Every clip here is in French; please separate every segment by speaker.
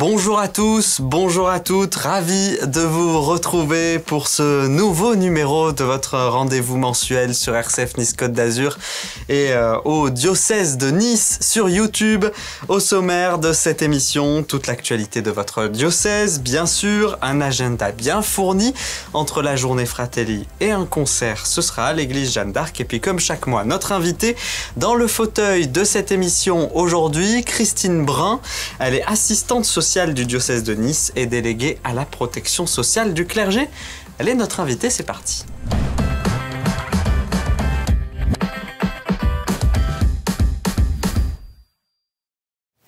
Speaker 1: Bonjour à tous, bonjour à toutes, ravi de vous retrouver pour ce nouveau numéro de votre rendez-vous mensuel sur RCF Nice Côte d'Azur et au diocèse de Nice sur YouTube. Au sommaire de cette émission, toute l'actualité de votre diocèse, bien sûr, un agenda bien fourni entre la journée Fratelli et un concert, ce sera à l'église Jeanne d'Arc. Et puis comme chaque mois, notre invitée dans le fauteuil de cette émission aujourd'hui, Christine Brun, elle est assistante sociale du diocèse de Nice et déléguée à la protection sociale du clergé. Elle est notre invitée, c'est parti.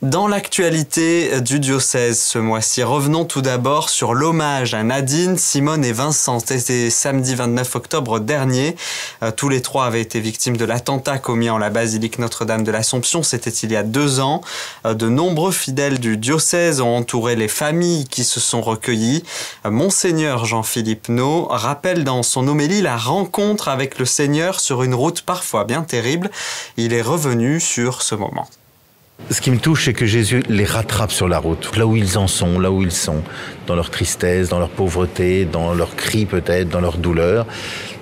Speaker 1: Dans l'actualité du diocèse ce mois-ci, revenons tout d'abord sur l'hommage à Nadine, Simone et Vincent. C'était samedi 29 octobre dernier. Tous les trois avaient été victimes de l'attentat commis en la basilique Notre-Dame de l'Assomption. C'était il y a 2 ans. De nombreux fidèles du diocèse ont entouré les familles qui se sont recueillies. Monseigneur Jean-Philippe Naud rappelle dans son homélie la rencontre avec le Seigneur sur une route parfois bien terrible. Il est revenu sur ce moment.
Speaker 2: Ce qui me touche, c'est que Jésus les rattrape sur la route, là où ils en sont, là où ils sont, dans leur tristesse, dans leur pauvreté, dans leurs cris peut-être, dans leur douleur.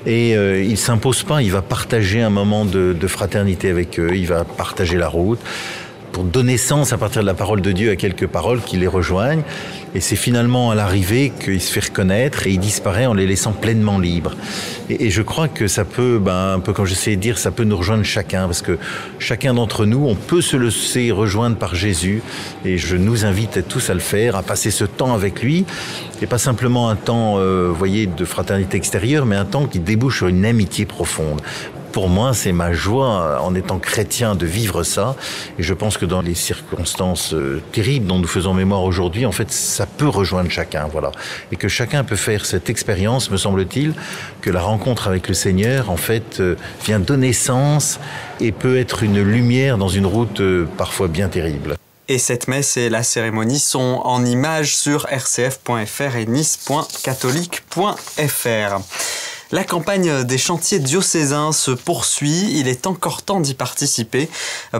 Speaker 2: Et il ne s'impose pas, il va partager un moment de fraternité avec eux, il va partager la route pour donner sens à partir de la parole de Dieu à quelques paroles qui les rejoignent. Et c'est finalement à l'arrivée qu'il se fait reconnaître et il disparaît en les laissant pleinement libres. Et je crois que ça peut, un peu comme j'essaie de dire, ça peut nous rejoindre chacun, parce que chacun d'entre nous, on peut se laisser rejoindre par Jésus. Et je nous invite tous à le faire, à passer ce temps avec lui. Et pas simplement un temps, de fraternité extérieure, mais un temps qui débouche sur une amitié profonde. Pour moi, c'est ma joie, en étant chrétien, de vivre ça. Et je pense que dans les circonstances terribles dont nous faisons mémoire aujourd'hui, en fait, ça peut rejoindre chacun, voilà. Et que chacun peut faire cette expérience, me semble-t-il, que la rencontre avec le Seigneur, en fait, vient donner sens et peut être une lumière dans une route parfois bien terrible.
Speaker 1: Et cette messe et la cérémonie sont en images sur rcf.fr et nice.catholique.fr. La campagne des chantiers diocésains se poursuit, il est encore temps d'y participer.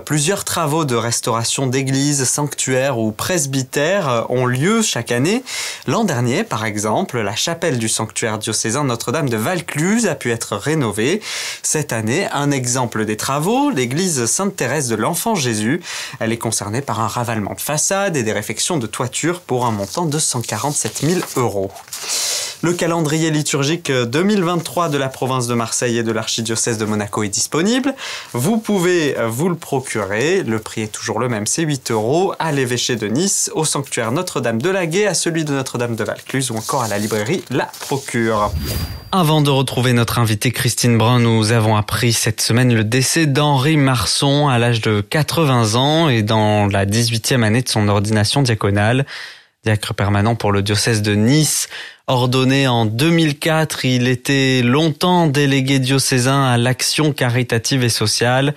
Speaker 1: Plusieurs travaux de restauration d'églises, sanctuaires ou presbytères ont lieu chaque année. L'an dernier, par exemple, la chapelle du sanctuaire diocésain Notre-Dame de Vaucluse a pu être rénovée. Cette année, un exemple des travaux, l'église Sainte-Thérèse de l'Enfant Jésus. Elle est concernée par un ravalement de façade et des réfections de toiture pour un montant de 147 000 €. Le calendrier liturgique 2023 de la province de Marseille et de l'archidiocèse de Monaco est disponible. Vous pouvez vous le procurer. Le prix est toujours le même, c'est 8 € à l'évêché de Nice, au sanctuaire Notre-Dame de Laguet, à celui de Notre-Dame de Vaucluse ou encore à la librairie La Procure. Avant de retrouver notre invitée Christine Brun, nous avons appris cette semaine le décès d'Henri Marson à l'âge de 80 ans et dans la 18e année de son ordination diaconale. Diacre permanent pour le diocèse de Nice. Ordonné en 2004, il était longtemps délégué diocésain à l'action caritative et sociale.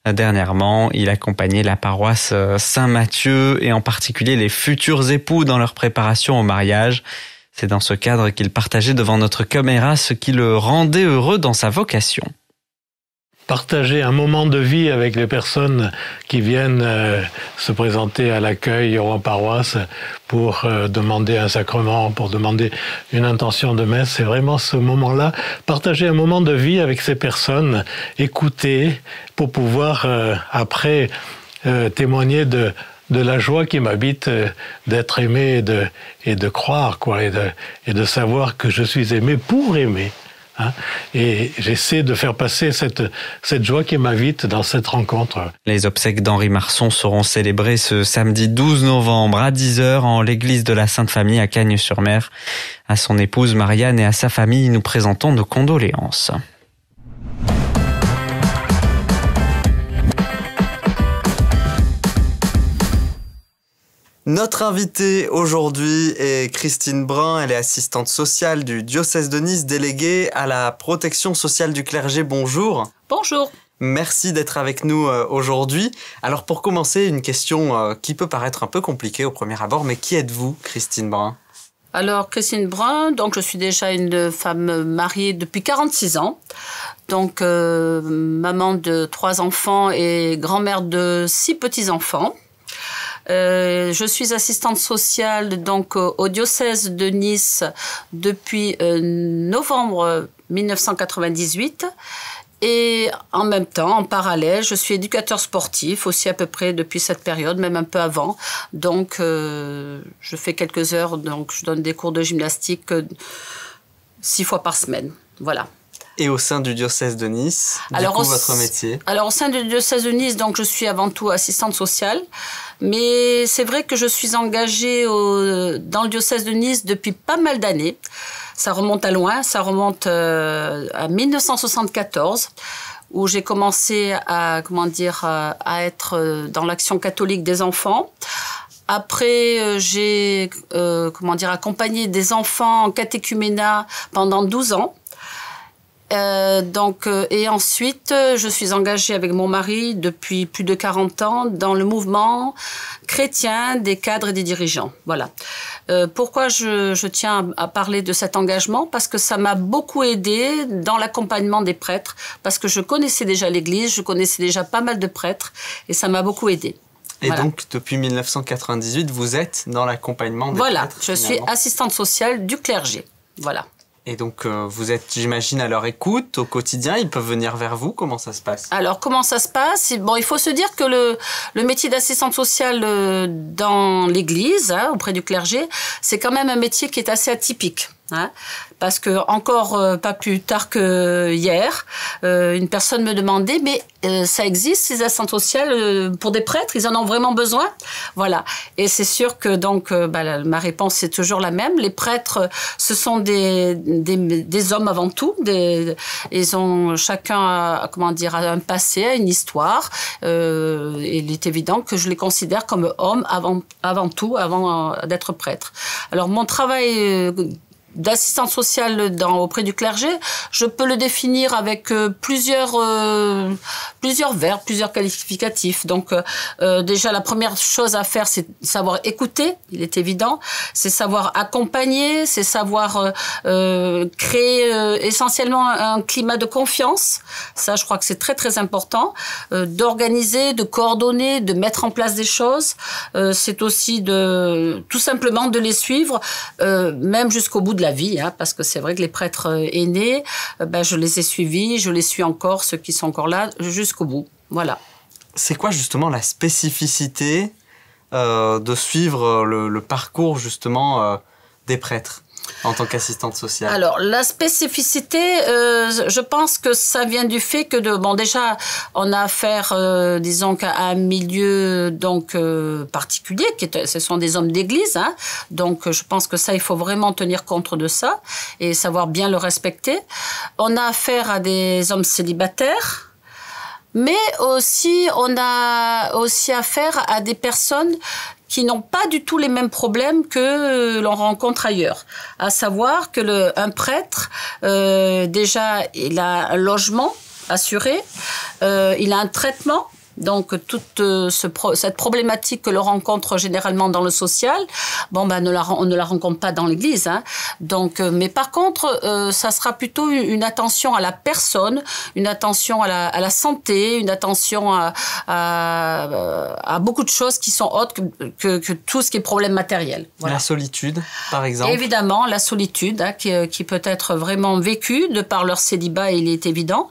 Speaker 1: Dernièrement, il accompagnait la paroisse Saint-Mathieu et en particulier les futurs époux dans leur préparation au mariage. C'est dans ce cadre qu'il partageait devant notre caméra ce qui le rendait heureux dans sa vocation.
Speaker 3: Partager un moment de vie avec les personnes qui viennent se présenter à l'accueil ou en paroisse pour demander un sacrement, pour demander une intention de messe, c'est vraiment ce moment-là, partager un moment de vie avec ces personnes, écouter pour pouvoir après témoigner de la joie qui m'habite d'être aimé et de croire, et de savoir que je suis aimé pour aimer. Et j'essaie de faire passer cette joie qui m'invite dans cette rencontre.
Speaker 1: Les obsèques d'Henri Marson seront célébrées ce samedi 12 novembre à 10h en l'église de la Sainte Famille à Cagnes-sur-Mer. À son épouse Marianne et à sa famille, nous présentons nos condoléances. Notre invitée aujourd'hui est Christine Brun, elle est assistante sociale du diocèse de Nice, déléguée à la protection sociale du clergé. Bonjour.
Speaker 4: Bonjour.
Speaker 1: Merci d'être avec nous aujourd'hui. Alors pour commencer, une question qui peut paraître un peu compliquée au premier abord, mais qui êtes-vous, Christine Brun ?
Speaker 4: Alors Christine Brun, donc je suis déjà une femme mariée depuis 46 ans. Donc maman de 3 enfants et grand-mère de 6 petits-enfants. Je suis assistante sociale donc au diocèse de Nice depuis novembre 1998. Et en même temps, en parallèle, je suis éducateur sportif aussi à peu près depuis cette période, même un peu avant. Donc, je fais quelques heures, donc je donne des cours de gymnastique 6 fois par semaine. Voilà.
Speaker 1: Et au sein du diocèse de Nice, votre métier?
Speaker 4: Alors, au sein du diocèse de Nice, donc, je suis avant tout assistante sociale. Mais c'est vrai que je suis engagée dans le diocèse de Nice depuis pas mal d'années. Ça remonte à loin, ça remonte à 1974, où j'ai commencé à être dans l'action catholique des enfants. Après, j'ai accompagné des enfants en catéchuménat pendant 12 ans. Et ensuite, je suis engagée avec mon mari depuis plus de 40 ans dans le mouvement chrétien des cadres et des dirigeants. Voilà. Pourquoi je tiens à parler de cet engagement? Parce que ça m'a beaucoup aidée dans l'accompagnement des prêtres, parce que je connaissais déjà l'Église, je connaissais déjà pas mal de prêtres, et ça m'a beaucoup aidée.
Speaker 1: Et voilà. Donc, depuis 1998, vous êtes dans l'accompagnement des prêtres?
Speaker 4: Voilà, je suis assistante sociale du clergé. Voilà.
Speaker 1: Et donc, vous êtes, j'imagine, à leur écoute au quotidien. Ils peuvent venir vers vous. Comment ça se passe?
Speaker 4: Alors, comment ça se passe? Bon, il faut se dire que le métier d'assistante sociale dans l'Église, auprès du clergé, c'est quand même un métier qui est assez atypique. Parce que encore pas plus tard que hier, une personne me demandait, mais ça existe ces assistantes sociales pour des prêtres, ils en ont vraiment besoin? Voilà. Et c'est sûr que donc ma réponse c'est toujours la même. Les prêtres, ce sont des hommes avant tout. Ils ont chacun un passé, une histoire. Et il est évident que je les considère comme hommes avant tout, avant d'être prêtre. Alors mon travail d'assistante sociale auprès du clergé, je peux le définir avec plusieurs verbes, plusieurs qualificatifs. Donc déjà la première chose à faire, c'est savoir écouter, il est évident, c'est savoir accompagner, c'est savoir créer essentiellement un climat de confiance. Ça, je crois que c'est très très important, d'organiser, de coordonner, de mettre en place des choses. C'est aussi tout simplement de les suivre, même jusqu'au bout de la vie, parce que c'est vrai que les prêtres aînés, je les ai suivis, je les suis encore, ceux qui sont encore là, jusqu'au bout. Voilà.
Speaker 1: C'est quoi justement la spécificité de suivre le parcours justement des prêtres en tant qu'assistante sociale?
Speaker 4: Alors, la spécificité, je pense que ça vient du fait que déjà, on a affaire, disons, à un milieu donc particulier, ce sont des hommes d'église, donc je pense que ça, il faut vraiment tenir compte de ça et savoir bien le respecter. On a affaire à des hommes célibataires. Mais aussi, on a aussi affaire à des personnes qui n'ont pas du tout les mêmes problèmes que l'on rencontre ailleurs. À savoir que un prêtre, déjà, il a un logement assuré, il a un traitement. Donc toute cette problématique que l'on rencontre généralement dans le social, on ne la rencontre pas dans l'Église. Donc, mais par contre, ça sera plutôt une attention à la personne, une attention à la santé, une attention à beaucoup de choses qui sont autres que tout ce qui est problème matériel. Voilà.
Speaker 1: La solitude, par exemple.
Speaker 4: Évidemment, la solitude qui peut être vraiment vécue de par leur célibat, il est évident.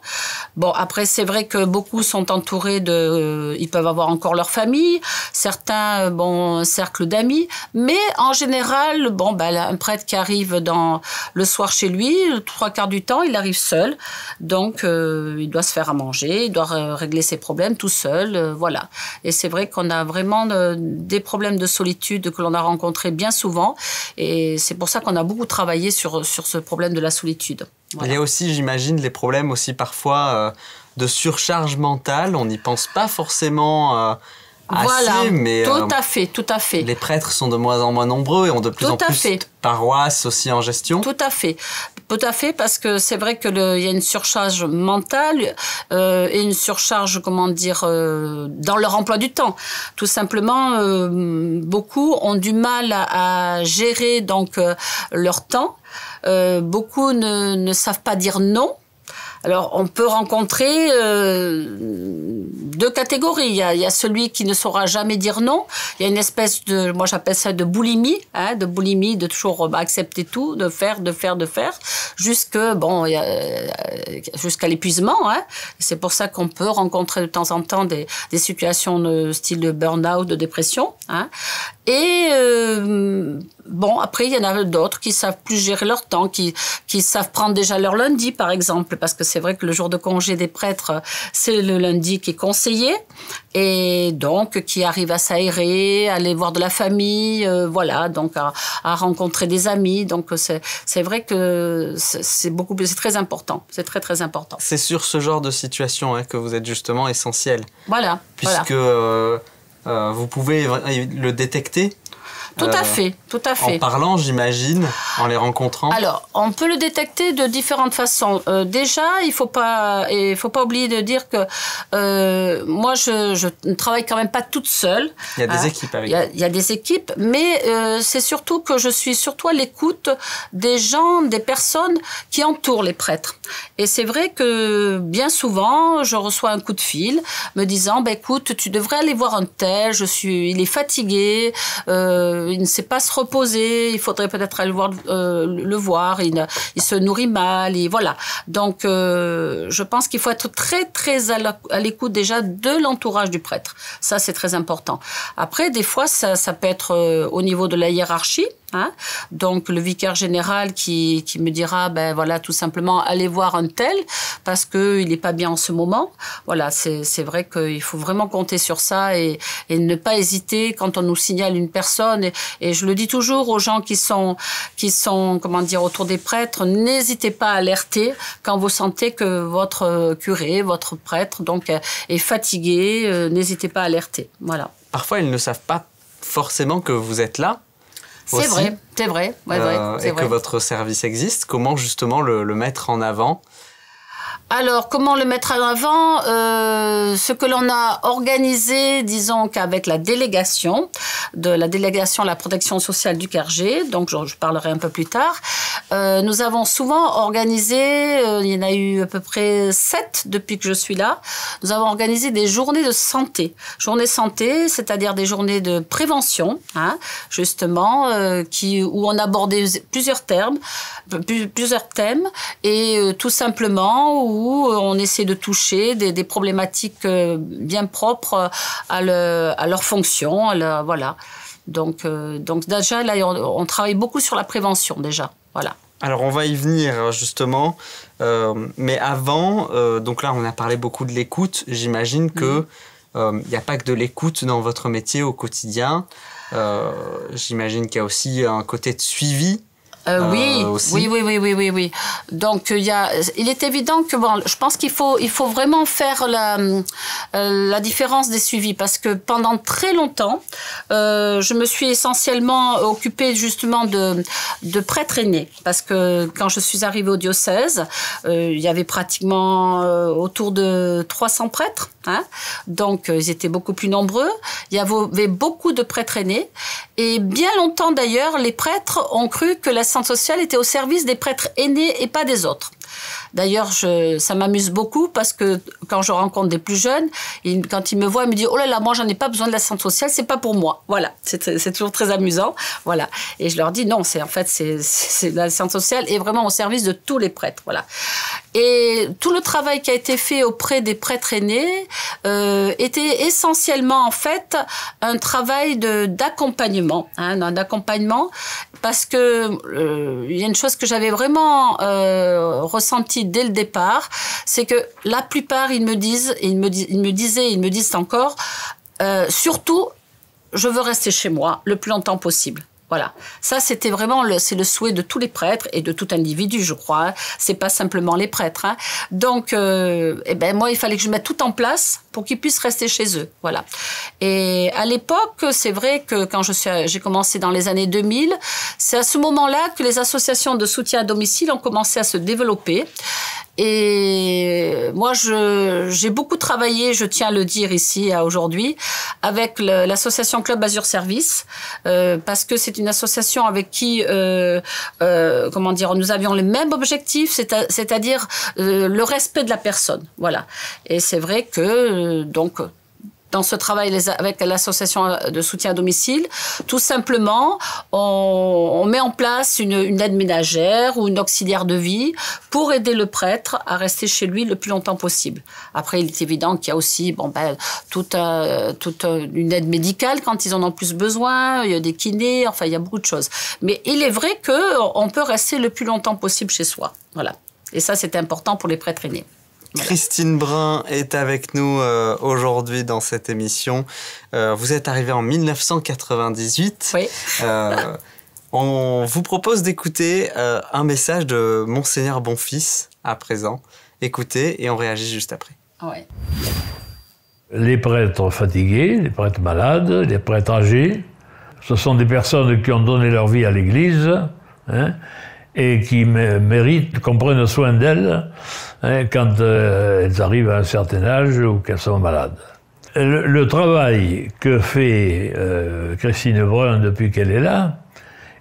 Speaker 4: Bon, après, c'est vrai que beaucoup sont entourés ils peuvent avoir encore leur famille, certains, un cercle d'amis, mais en général, un prêtre qui arrive le soir chez lui, 3/4 du temps, il arrive seul, donc il doit se faire à manger, il doit régler ses problèmes tout seul, voilà. Et c'est vrai qu'on a vraiment des problèmes de solitude que l'on a rencontrés bien souvent, et c'est pour ça qu'on a beaucoup travaillé sur ce problème de la solitude. Voilà.
Speaker 1: Il y a aussi, j'imagine, les problèmes aussi parfois de surcharge mentale. On n'y pense pas forcément assez, mais
Speaker 4: tout à fait.
Speaker 1: Les prêtres sont de moins en moins nombreux et ont de plus en plus de paroisses aussi en gestion.
Speaker 4: Tout à fait, parce que c'est vrai qu'il y a une surcharge mentale et une surcharge, dans leur emploi du temps. Tout simplement, beaucoup ont du mal à gérer donc leur temps. Beaucoup ne savent pas dire non Alors, on peut rencontrer deux catégories. Il y a celui qui ne saura jamais dire non. Il y a une espèce de, moi j'appelle ça de boulimie, de toujours accepter tout, de faire, jusqu'à l'épuisement. C'est pour ça qu'on peut rencontrer de temps en temps des situations de style de burn-out, de dépression. Et après, il y en a d'autres qui savent plus gérer leur temps, qui savent prendre déjà leur lundi, par exemple, parce que c'est vrai que le jour de congé des prêtres, c'est le lundi qui est conseillé, et donc qui arrivent à s'aérer, à aller voir de la famille, donc à rencontrer des amis. Donc c'est vrai que c'est très important, c'est très très important.
Speaker 1: C'est sur ce genre de situation que vous êtes justement essentiel.
Speaker 4: Voilà.
Speaker 1: Puisque vous pouvez le détecter.
Speaker 4: Tout à fait.
Speaker 1: En parlant, j'imagine, en les rencontrant.
Speaker 4: Alors, on peut le détecter de différentes façons. Déjà, il faut pas oublier de dire que moi, je ne travaille quand même pas toute seule.
Speaker 1: Il y a des équipes avec.
Speaker 4: Il y a des équipes, mais c'est surtout que je suis surtout à l'écoute des gens, des personnes qui entourent les prêtres. Et c'est vrai que bien souvent, je reçois un coup de fil me disant, écoute, tu devrais aller voir un tel. Il est fatigué. Il ne sait pas se reposer, il faudrait peut-être aller le voir, il se nourrit mal, et voilà. Donc, je pense qu'il faut être très, très à l'écoute déjà de l'entourage du prêtre. Ça, c'est très important. Après, des fois, ça peut être au niveau de la hiérarchie. Donc le vicaire général qui me dira tout simplement allez voir un tel parce que il est pas bien en ce moment. Voilà, c'est vrai qu'il faut vraiment compter sur ça et ne pas hésiter quand on nous signale une personne et je le dis toujours aux gens qui sont autour des prêtres, n'hésitez pas à alerter quand vous sentez que votre curé, votre prêtre est fatigué, n'hésitez pas à alerter. Voilà.
Speaker 1: Parfois ils ne savent pas forcément que vous êtes là.
Speaker 4: C'est vrai.
Speaker 1: Et que votre service existe. Comment justement le mettre en avant ?
Speaker 4: Alors, comment le mettre en avant ? Ce que l'on a organisé, disons qu'avec la délégation à la protection sociale du Clergé, donc je parlerai un peu plus tard, nous avons souvent organisé, il y en a eu à peu près 7 depuis que je suis là, nous avons organisé des journées de santé. Journées santé, c'est-à-dire des journées de prévention, justement, où on abordait plusieurs thèmes, et tout simplement où on essaie de toucher des problématiques bien propres à leur fonction, voilà. Donc déjà là, on travaille beaucoup sur la prévention déjà, voilà.
Speaker 1: Alors on va y venir justement, mais avant, donc là on a parlé beaucoup de l'écoute. J'imagine que il n'y a pas que de l'écoute dans votre métier au quotidien. J'imagine qu'il y a aussi un côté de suivi.
Speaker 4: Oui. Donc il est évident que je pense qu'il faut vraiment faire la différence des suivis parce que pendant très longtemps, je me suis essentiellement occupée justement de prêtres aînés parce que quand je suis arrivée au diocèse, il y avait pratiquement autour de 300 prêtres. Donc ils étaient beaucoup plus nombreux. Il y avait beaucoup de prêtres aînés et bien longtemps d'ailleurs, les prêtres ont cru que la l'assistance sociale était au service des prêtres aînés et pas des autres. D'ailleurs, ça m'amuse beaucoup parce que quand je rencontre des plus jeunes, quand ils me voient, ils me disent « Oh là là, moi, j'en ai pas besoin de l'assistance sociale, c'est pas pour moi. » Voilà, c'est toujours très amusant. Voilà. Et je leur dis « Non, c'est l'assistance sociale est vraiment au service de tous les prêtres. » Voilà. Et tout le travail qui a été fait auprès des prêtres aînés était essentiellement, en fait, un travail d'accompagnement. D'accompagnement parce que il y a une chose que j'avais vraiment ressenti dès le départ, c'est que la plupart, ils me disent encore, surtout, je veux rester chez moi le plus longtemps possible. Voilà. Ça, c'était vraiment c'est le souhait de tous les prêtres et de tout individu, je crois. Hein. C'est pas simplement les prêtres. Hein. Donc, moi, il fallait que je mette tout en place pour qu'ils puissent rester chez eux. Voilà. Et à l'époque, c'est vrai que quand j'ai commencé dans les années 2000, c'est à ce moment-là que les associations de soutien à domicile ont commencé à se développer. Et moi, j'ai beaucoup travaillé, je tiens à le dire ici aujourd'hui, avec l'association Club Azur Service, parce que c'est une association avec qui, comment dire, nous avions les mêmes objectifs, c'est-à-dire le respect de la personne. Voilà. Et c'est vrai que donc dans ce travail avec l'association de soutien à domicile, tout simplement, on met en place une aide ménagère ou une auxiliaire de vie pour aider le prêtre à rester chez lui le plus longtemps possible. Après, il est évident qu'il y a aussi toute une aide médicale quand ils en ont plus besoin, il y a des kinés, enfin, il y a beaucoup de choses. Mais il est vrai qu'on peut rester le plus longtemps possible chez soi. Voilà. Et ça, c'est important pour les prêtres aînés.
Speaker 1: Christine Brun est avec nous aujourd'hui dans cette émission. Vous êtes arrivée en 1998.
Speaker 4: Oui.
Speaker 1: On vous propose d'écouter un message de Monseigneur Bonfils à présent. Écoutez et on réagit juste après.
Speaker 4: Ouais.
Speaker 5: Les prêtres fatigués, les prêtres malades, les prêtres âgés, ce sont des personnes qui ont donné leur vie à l'Église, hein, et qui méritent qu'on prenne soin d'elles, hein, quand elles arrivent à un certain âge ou qu'elles sont malades. Le travail que fait Christine Brun depuis qu'elle est là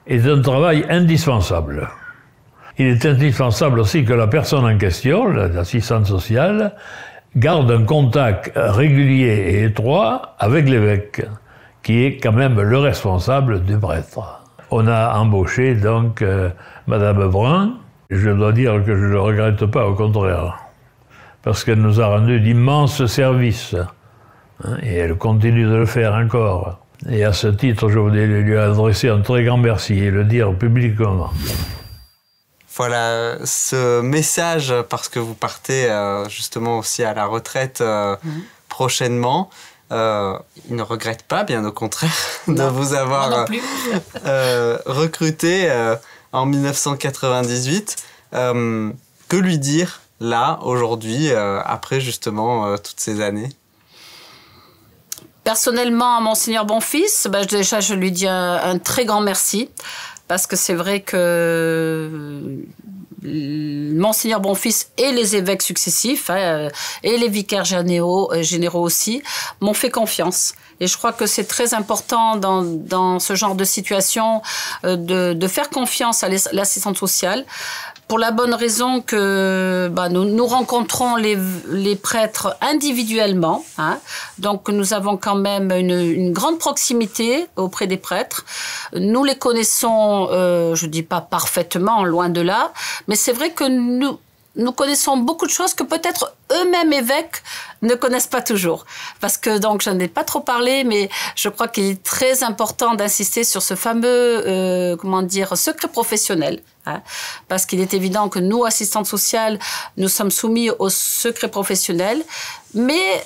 Speaker 5: est un travail indispensable. Il est indispensable aussi que la personne en question, l'assistante sociale, garde un contact régulier et étroit avec l'évêque, qui est quand même le responsable du prêtre. On a embauché donc Madame Brun. Je dois dire que je ne le regrette pas, au contraire, parce qu'elle nous a rendu d'immenses services, hein, et elle continue de le faire encore. Et à ce titre, je voulais lui adresser un très grand merci et le dire publiquement.
Speaker 1: Voilà ce message, parce que vous partez justement aussi à la retraite prochainement. Il ne regrette pas, bien au contraire, de vous avoir recruté en 1998. Que lui dire là, aujourd'hui, après justement toutes ces années?
Speaker 4: Personnellement, à Monseigneur Bonfils, déjà je lui dis un très grand merci, parce que c'est vrai que Monseigneur Bonfils et les évêques successifs, hein, et les vicaires généraux aussi, m'ont fait confiance. Et je crois que c'est très important dans ce genre de situation de faire confiance à l'assistante sociale, pour la bonne raison que nous rencontrons les prêtres individuellement, hein. Donc nous avons quand même une grande proximité auprès des prêtres. Nous les connaissons, je dis pas parfaitement, loin de là, mais c'est vrai que nous connaissons beaucoup de choses que peut-être eux-mêmes évêques ne connaissent pas toujours. Parce que, donc, je n'en ai pas trop parlé, mais je crois qu'il est très important d'insister sur ce fameux, secret professionnel. Hein, parce qu'il est évident que nous, assistantes sociales, nous sommes soumis au secret professionnel. Mais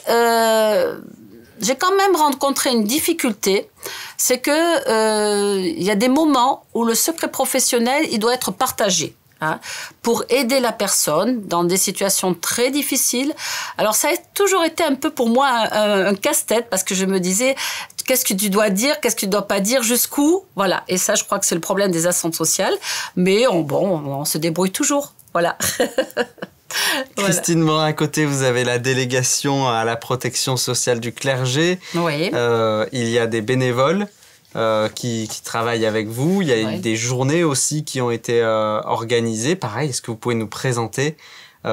Speaker 4: j'ai quand même rencontré une difficulté, c'est que il y a des moments où le secret professionnel, il doit être partagé. Hein, pour aider la personne dans des situations très difficiles. Alors ça a toujours été un peu pour moi un casse-tête, parce que je me disais, qu'est-ce que tu dois dire, qu'est-ce que tu ne dois pas dire, jusqu'où, voilà. Et ça, je crois que c'est le problème des assistantes sociales, mais on se débrouille toujours, voilà.
Speaker 1: Christine Brun, à côté, vous avez la délégation à la protection sociale du clergé.
Speaker 4: Oui.
Speaker 1: Il y a des bénévoles qui travaillent avec vous. Il y a des journées aussi qui ont été organisées. Pareil, est-ce que vous pouvez nous présenter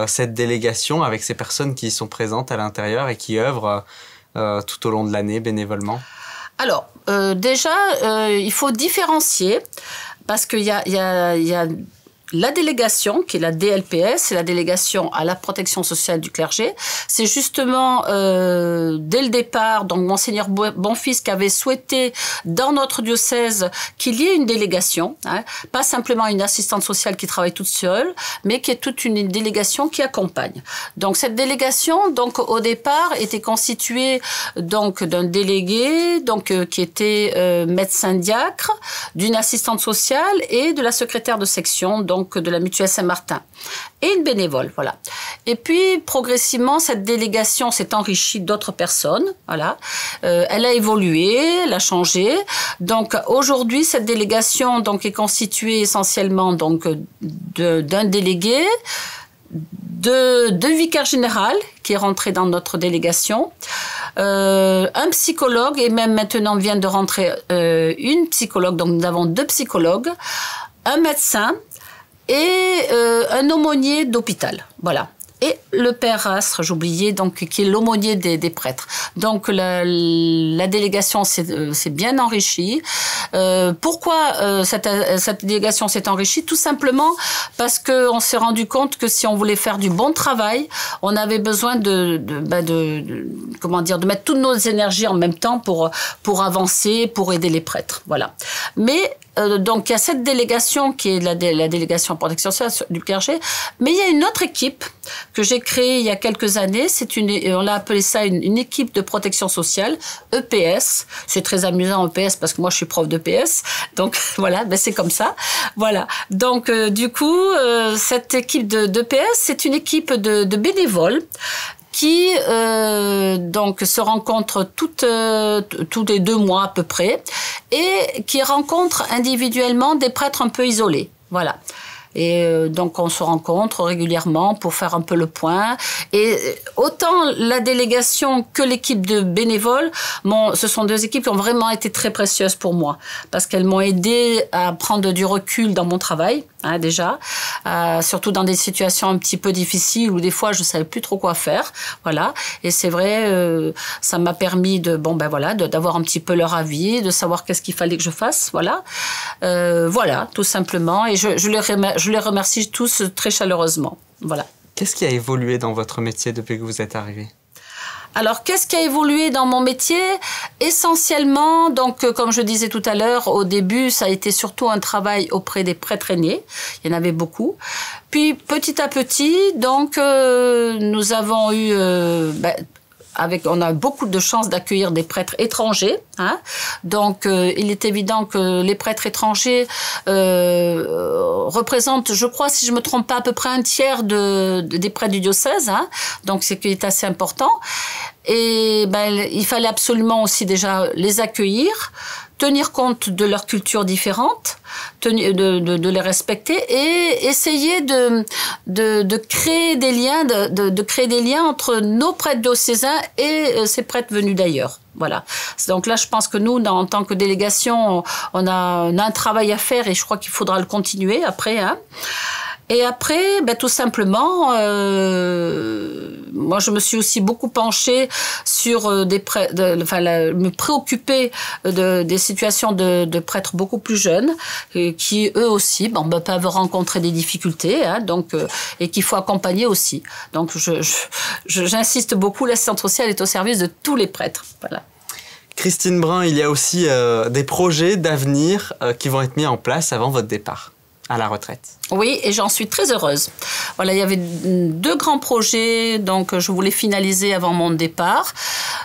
Speaker 1: cette délégation avec ces personnes qui sont présentes à l'intérieur et qui œuvrent tout au long de l'année bénévolement? Alors,
Speaker 4: déjà, il faut différencier, parce qu'il y a la délégation, qui est la DLPS, c'est la délégation à la protection sociale du clergé. C'est justement, dès le départ, donc Monseigneur Bonfils qui avait souhaité, dans notre diocèse, qu'il y ait une délégation, hein, pas simplement une assistante sociale qui travaille toute seule, mais qui est toute une délégation qui accompagne. Donc cette délégation, donc au départ, était constituée donc d'un délégué, donc qui était médecin diacre, d'une assistante sociale et de la secrétaire de section, donc de la mutuelle Saint-Martin, et une bénévole, voilà. Et puis progressivement, cette délégation s'est enrichie d'autres personnes, voilà. Elle a évolué, elle a changé. Donc aujourd'hui, cette délégation donc est constituée essentiellement donc d'un délégué, deux vicaires généraux qui est rentré dans notre délégation, un psychologue, et même maintenant vient de rentrer une psychologue, donc nous avons 2 psychologues, un médecin et un aumônier d'hôpital. Voilà. Et le père Astre, j'oubliais, donc, qui est l'aumônier des prêtres. Donc, la délégation s'est bien enrichie. Pourquoi cette délégation s'est enrichie? Tout simplement parce qu'on s'est rendu compte que si on voulait faire du bon travail, on avait besoin de mettre toutes nos énergies en même temps pour avancer, pour aider les prêtres. Voilà. Mais donc il y a cette délégation qui est la délégation protection sociale du clergé, mais il y a une autre équipe que j'ai créée il y a quelques années. On l'a appelé ça une équipe de protection sociale, EPS. C'est très amusant EPS parce que moi je suis prof d'EPS, donc voilà, ben c'est comme ça. Voilà. Donc du coup, cette équipe d'EPS, c'est une équipe de bénévoles qui donc se rencontrent tous les 2 mois à peu près et qui rencontrent individuellement des prêtres un peu isolés. Voilà. Et donc on se rencontre régulièrement pour faire un peu le point. Et autant la délégation que l'équipe de bénévoles, ce sont 2 équipes qui ont vraiment été très précieuses pour moi parce qu'elles m'ont aidé à prendre du recul dans mon travail, hein, déjà, surtout dans des situations un petit peu difficiles où des fois je savais plus trop quoi faire. Voilà. Et c'est vrai, ça m'a permis d'avoir un petit peu leur avis, de savoir qu'est-ce qu'il fallait que je fasse. Voilà. Voilà, tout simplement. Et je les remercie tous très chaleureusement. Voilà.
Speaker 1: Qu'est-ce qui a évolué dans votre métier depuis que vous êtes arrivé?
Speaker 4: Alors, qu'est-ce qui a évolué dans mon métier? Essentiellement, donc, comme je disais tout à l'heure, au début, ça a été surtout un travail auprès des prêtres aînés. Il y en avait beaucoup. Puis, petit à petit, donc, nous avons eu... on a beaucoup de chance d'accueillir des prêtres étrangers, hein. Donc il est évident que les prêtres étrangers représentent, je crois, si je me trompe pas, à peu près un tiers des prêtres du diocèse, hein. Donc c'est qui est assez important. Et il fallait absolument aussi déjà les accueillir, tenir compte de leurs cultures différentes, de les respecter et essayer de créer des liens, de créer des liens entre nos prêtres diocésains et ces prêtres venus d'ailleurs. Voilà. Donc là, je pense que nous, en tant que délégation, on a un travail à faire et je crois qu'il faudra le continuer après, hein. Et après, tout simplement, moi, je me suis aussi beaucoup penchée sur me préoccuper des situations de prêtres beaucoup plus jeunes, qui eux aussi, peuvent rencontrer des difficultés, hein, donc et qu'il faut accompagner aussi. Donc, j'insiste beaucoup, l'assistance sociale est au service de tous les prêtres. Voilà.
Speaker 1: Christine Brun, il y a aussi des projets d'avenir qui vont être mis en place avant votre départ à la retraite.
Speaker 4: Oui, et j'en suis très heureuse. Voilà, il y avait 2 grands projets, donc je voulais finaliser avant mon départ.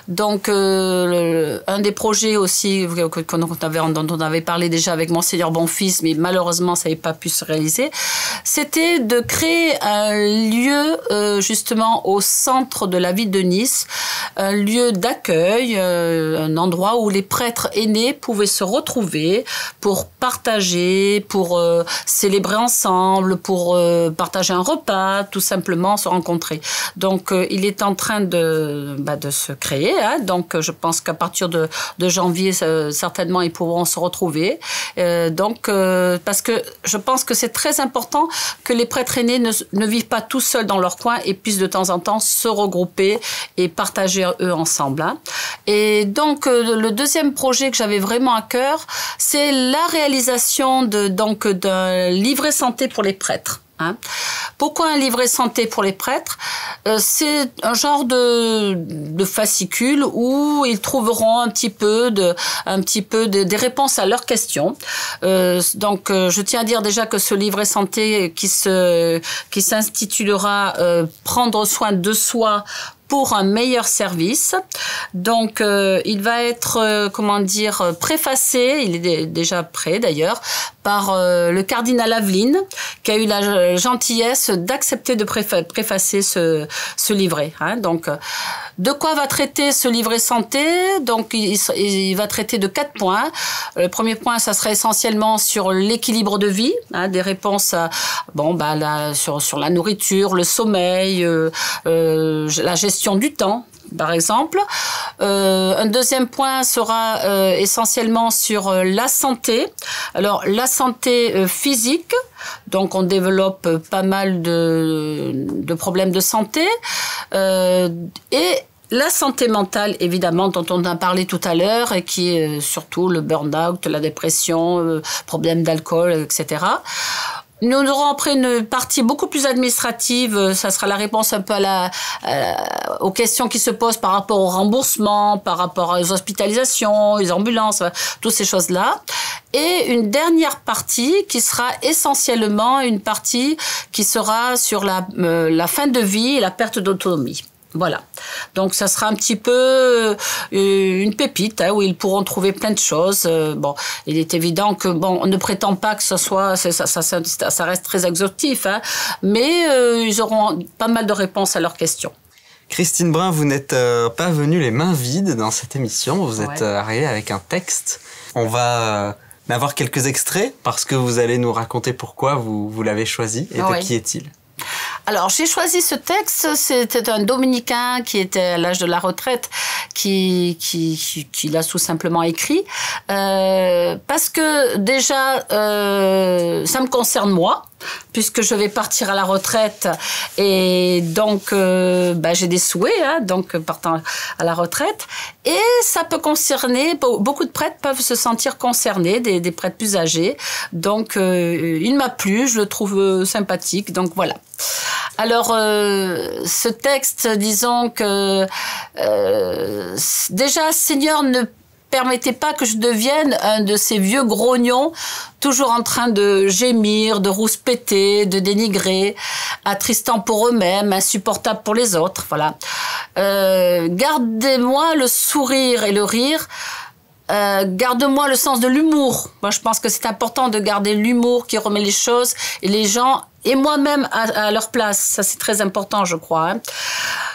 Speaker 4: Donc, un des projets aussi dont on avait parlé déjà avec Monseigneur Bonfils, mais malheureusement, ça n'avait pas pu se réaliser, c'était de créer un lieu, justement, au centre de la ville de Nice, un lieu d'accueil, un endroit où les prêtres aînés pouvaient se retrouver pour partager, pour célébrer ensemble, pour partager un repas, tout simplement se rencontrer. Donc, il est en train de se créer. Hein. Donc, je pense qu'à partir de janvier, certainement, ils pourront se retrouver. Parce que je pense que c'est très important que les prêtres aînés ne vivent pas tout seuls dans leur coin et puissent de temps en temps se regrouper et partager eux ensemble. Hein. Et donc, le deuxième projet que j'avais vraiment à cœur, c'est la réalisation d'un livret santé pour les prêtres. Hein. Pourquoi un livret santé pour les prêtres? C'est un genre de fascicule où ils trouveront un petit peu des réponses à leurs questions. Donc, je tiens à dire déjà que ce livret santé qui s'intitulera Prendre soin de soi pour un meilleur service. Donc, il va être, préfacé, il est déjà prêt d'ailleurs, par le cardinal Aveline, qui a eu la gentillesse d'accepter de préfacer ce livret. Hein. Donc, De quoi va traiter ce livret santé? Donc, il va traiter de 4 points. Le premier point, ça serait essentiellement sur l'équilibre de vie, hein, des réponses à, sur la nourriture, le sommeil, la gestion du temps, par exemple. Un deuxième point sera essentiellement sur la santé. Alors, la santé physique, donc on développe pas mal de problèmes de santé, et la santé mentale, évidemment, dont on a parlé tout à l'heure, et qui est surtout le burn-out, la dépression, problèmes d'alcool, etc. Nous aurons après une partie beaucoup plus administrative. Ça sera la réponse un peu aux questions qui se posent par rapport au remboursement, par rapport aux hospitalisations, aux ambulances, toutes ces choses-là. Et une dernière partie qui sera essentiellement une partie qui sera sur la fin de vie et la perte d'autonomie. Voilà. Donc, ça sera un petit peu une pépite, hein, où ils pourront trouver plein de choses. Il est évident que, on ne prétend pas que ça reste très exhaustif, hein, mais ils auront pas mal de réponses à leurs questions.
Speaker 1: Christine Brun, vous n'êtes pas venue les mains vides dans cette émission. Vous êtes arrivée avec un texte. On va avoir quelques extraits parce que vous allez nous raconter pourquoi vous l'avez choisi et de qui est-il.
Speaker 4: Alors, j'ai choisi ce texte, c'était un dominicain qui était à l'âge de la retraite, qui l'a tout simplement écrit, parce que déjà, ça me concerne moi, puisque je vais partir à la retraite, et donc j'ai des souhaits, hein, donc partant à la retraite, et ça peut concerner, beaucoup de prêtres peuvent se sentir concernés, des prêtres plus âgés, donc il m'a plu, je le trouve sympathique, donc voilà. Alors, ce texte, disons que déjà, Seigneur, ne permettez pas que je devienne un de ces vieux grognons, toujours en train de gémir, de rouspéter, de dénigrer, attristant pour eux-mêmes, insupportable pour les autres. Voilà. Gardez-moi le sourire et le rire. Garde-moi le sens de l'humour. Moi, je pense que c'est important de garder l'humour qui remet les choses et les gens et moi-même à leur place. Ça, c'est très important, je crois. Hein.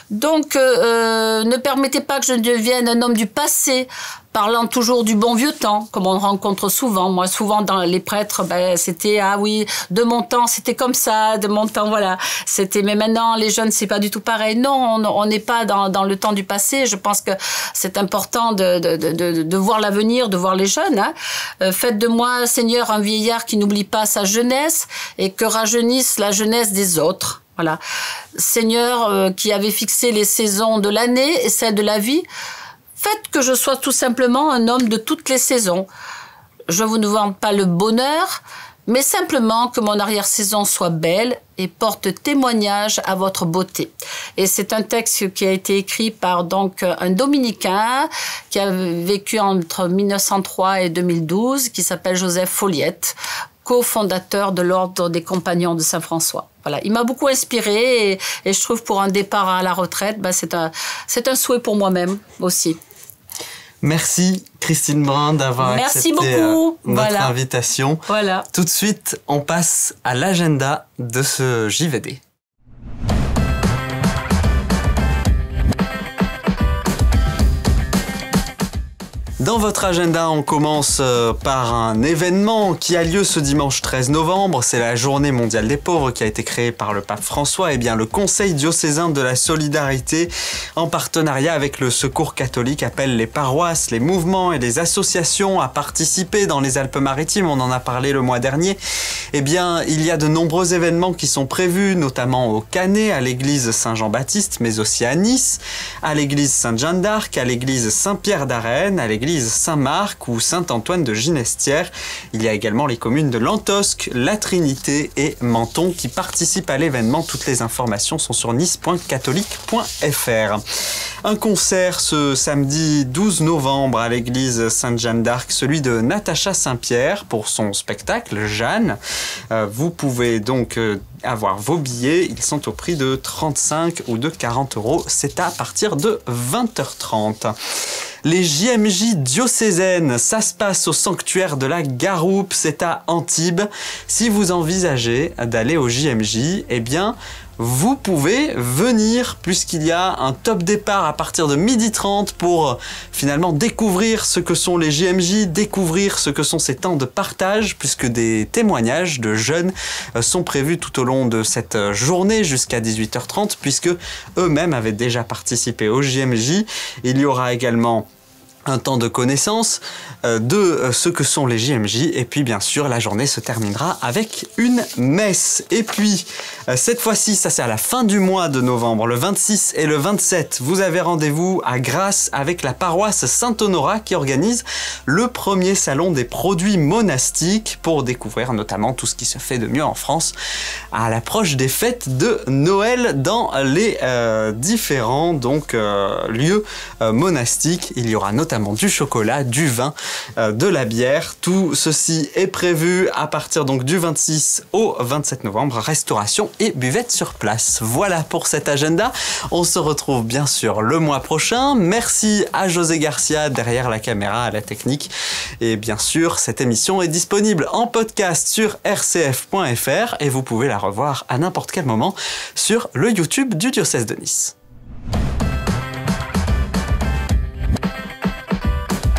Speaker 4: Donc, ne permettez pas que je devienne un homme du passé, parlant toujours du bon vieux temps, comme on rencontre souvent. Moi, souvent, dans les prêtres, c'était, ah oui, de mon temps, c'était comme ça, de mon temps, voilà. C'était, mais maintenant, les jeunes, c'est pas du tout pareil. Non, on n'est pas dans le temps du passé. Je pense que c'est important de voir l'avenir, de voir les jeunes. Hein. Faites de moi, Seigneur, un vieillard qui n'oublie pas sa jeunesse et que rajeunisse la jeunesse des autres. Voilà. Seigneur, qui avait fixé les saisons de l'année et celles de la vie, faites que je sois tout simplement un homme de toutes les saisons. Je ne vous vante pas le bonheur, mais simplement que mon arrière-saison soit belle et porte témoignage à votre beauté. Et c'est un texte qui a été écrit par donc un dominicain qui a vécu entre 1903 et 2012, qui s'appelle Joseph Folliette, cofondateur de l'Ordre des Compagnons de Saint-François. Voilà, il m'a beaucoup inspiré et je trouve pour un départ à la retraite, c'est un souhait pour moi-même aussi.
Speaker 1: Merci Christine Brun d'avoir accepté notre invitation.
Speaker 4: Voilà.
Speaker 1: Tout de suite, on passe à l'agenda de ce JVD. Dans votre agenda, on commence par un événement qui a lieu ce dimanche 13 novembre. C'est la Journée mondiale des pauvres qui a été créée par le pape François. Eh bien, le Conseil diocésain de la solidarité, en partenariat avec le Secours catholique, appelle les paroisses, les mouvements et les associations à participer dans les Alpes-Maritimes. On en a parlé le mois dernier. Eh bien, il y a de nombreux événements qui sont prévus, notamment au Canet, à l'église Saint-Jean-Baptiste, mais aussi à Nice, à l'église Sainte-Jeanne d'Arc, à l'église Saint-Pierre d'Arène, à l'église Saint-Marc ou Saint-Antoine de Ginestière. Il y a également les communes de Lantosque, La Trinité et Menton qui participent à l'événement. Toutes les informations sont sur nice.catholique.fr. Un concert ce samedi 12 novembre à l'église Sainte-Jeanne d'Arc, celui de Natacha Saint-Pierre pour son spectacle Jeanne. Vous pouvez donc avoir vos billets. Ils sont au prix de 35 ou de 40 €. C'est à partir de 20h30. Les JMJ diocésaines, ça se passe au sanctuaire de la Garoupe, c'est à Antibes. Si vous envisagez d'aller au JMJ, eh bien, vous pouvez venir puisqu'il y a un top départ à partir de 12h30 pour finalement découvrir ce que sont les JMJ, découvrir ce que sont ces temps de partage puisque des témoignages de jeunes sont prévus tout au long de cette journée jusqu'à 18h30 puisque eux-mêmes avaient déjà participé au JMJ. Il y aura également un temps de connaissance de ce que sont les JMJ et puis bien sûr la journée se terminera avec une messe. Et puis cette fois-ci, ça c'est à la fin du mois de novembre, le 26 et le 27, vous avez rendez-vous à Grasse avec la paroisse Saint-Honorat qui organise le premier salon des produits monastiques pour découvrir notamment tout ce qui se fait de mieux en France à l'approche des fêtes de Noël dans les différents lieux monastiques. Il y aura notamment du chocolat, du vin, de la bière. Tout ceci est prévu à partir donc du 26 au 27 novembre. Restauration et buvette sur place. Voilà pour cet agenda. On se retrouve bien sûr le mois prochain. Merci à José Garcia derrière la caméra, à la technique. Et bien sûr, cette émission est disponible en podcast sur rcf.fr et vous pouvez la revoir à n'importe quel moment sur le YouTube du diocèse de Nice.